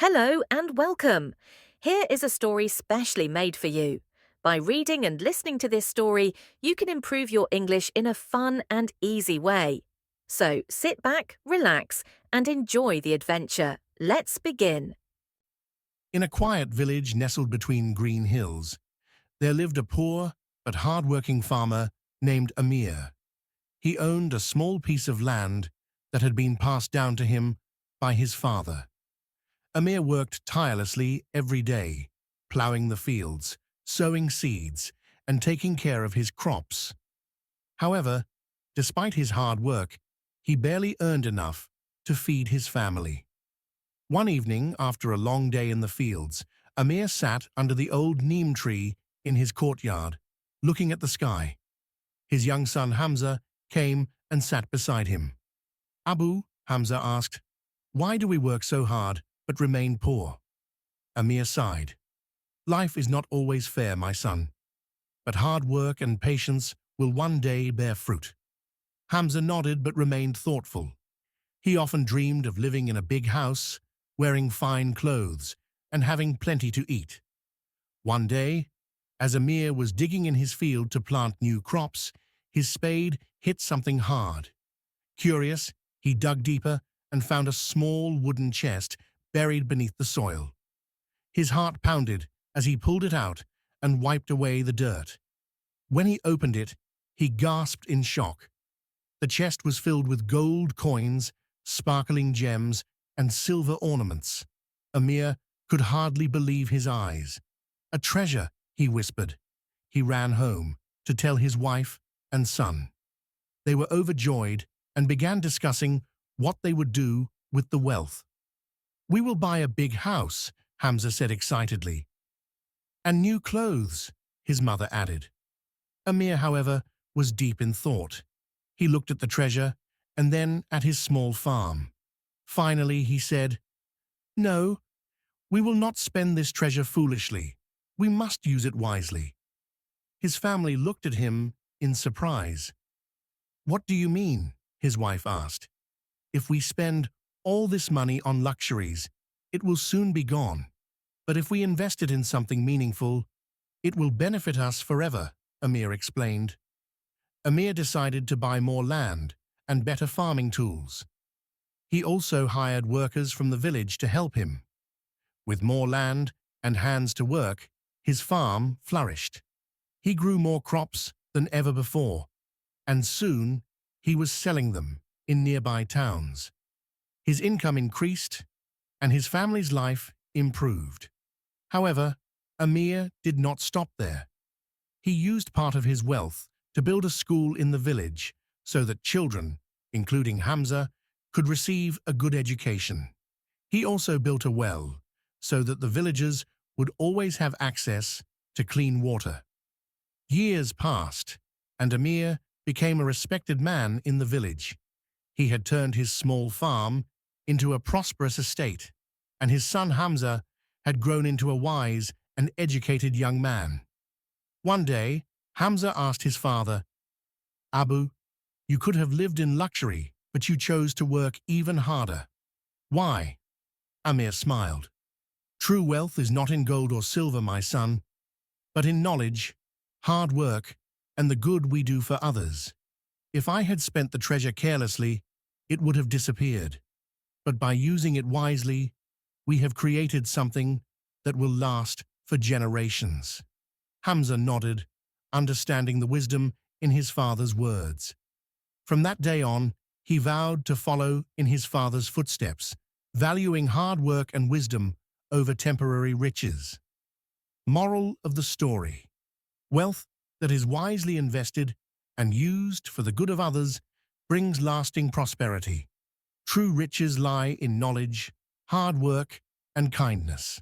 Hello and welcome. Here is a story specially made for you. By reading and listening to this story, you can improve your English in a fun and easy way. So sit back, relax, and enjoy the adventure. Let's begin. In a quiet village nestled between green hills, there lived a poor but hard-working farmer named Amir. He owned a small piece of land that had been passed down to him by his father. Amir worked tirelessly every day, ploughing the fields, sowing seeds, and taking care of his crops. However, despite his hard work, he barely earned enough to feed his family. One evening, after a long day in the fields, Amir sat under the old neem tree in his courtyard, looking at the sky. His young son Hamza came and sat beside him. "Abu," Hamza asked, "why do we work so hard but remain poor?" Amir sighed. "Life is not always fair, my son, but hard work and patience will one day bear fruit." Hamza nodded but remained thoughtful. He often dreamed of living in a big house, wearing fine clothes, and having plenty to eat. One day, as Amir was digging in his field to plant new crops, his spade hit something hard. Curious, he dug deeper and found a small wooden chest buried beneath the soil. His heart pounded as he pulled it out and wiped away the dirt. When he opened it, he gasped in shock. The chest was filled with gold coins, sparkling gems, and silver ornaments. Amir could hardly believe his eyes. "A treasure," he whispered. He ran home to tell his wife and son. They were overjoyed and began discussing what they would do with the wealth. "We will buy a big house," Hamza said excitedly. "And new clothes," his mother added. Amir, however, was deep in thought. He looked at the treasure and then at his small farm. Finally, he said, "No, we will not spend this treasure foolishly. We must use it wisely." His family looked at him in surprise. "What do you mean?" his wife asked. "If we spend all this money on luxuries, it will soon be gone. But if we invest it in something meaningful, it will benefit us forever," Amir explained. Amir decided to buy more land and better farming tools. He also hired workers from the village to help him. With more land and hands to work, his farm flourished. He grew more crops than ever before, and soon he was selling them in nearby towns. His income increased, and his family's life improved. However, Amir did not stop there. He used part of his wealth to build a school in the village so that children, including Hamza, could receive a good education. He also built a well so that the villagers would always have access to clean water. Years passed, and Amir became a respected man in the village. He had turned his small farm into a prosperous estate, and his son Hamza had grown into a wise and educated young man. One day, Hamza asked his father, "Abu, you could have lived in luxury, but you chose to work even harder. Why?" Amir smiled. "True wealth is not in gold or silver, my son, but in knowledge, hard work, and the good we do for others. If I had spent the treasure carelessly, it would have disappeared. But by using it wisely, we have created something that will last for generations." Hamza nodded, understanding the wisdom in his father's words. From that day on, he vowed to follow in his father's footsteps, valuing hard work and wisdom over temporary riches. Moral of the story: wealth that is wisely invested and used for the good of others brings lasting prosperity. True riches lie in knowledge, hard work, and kindness.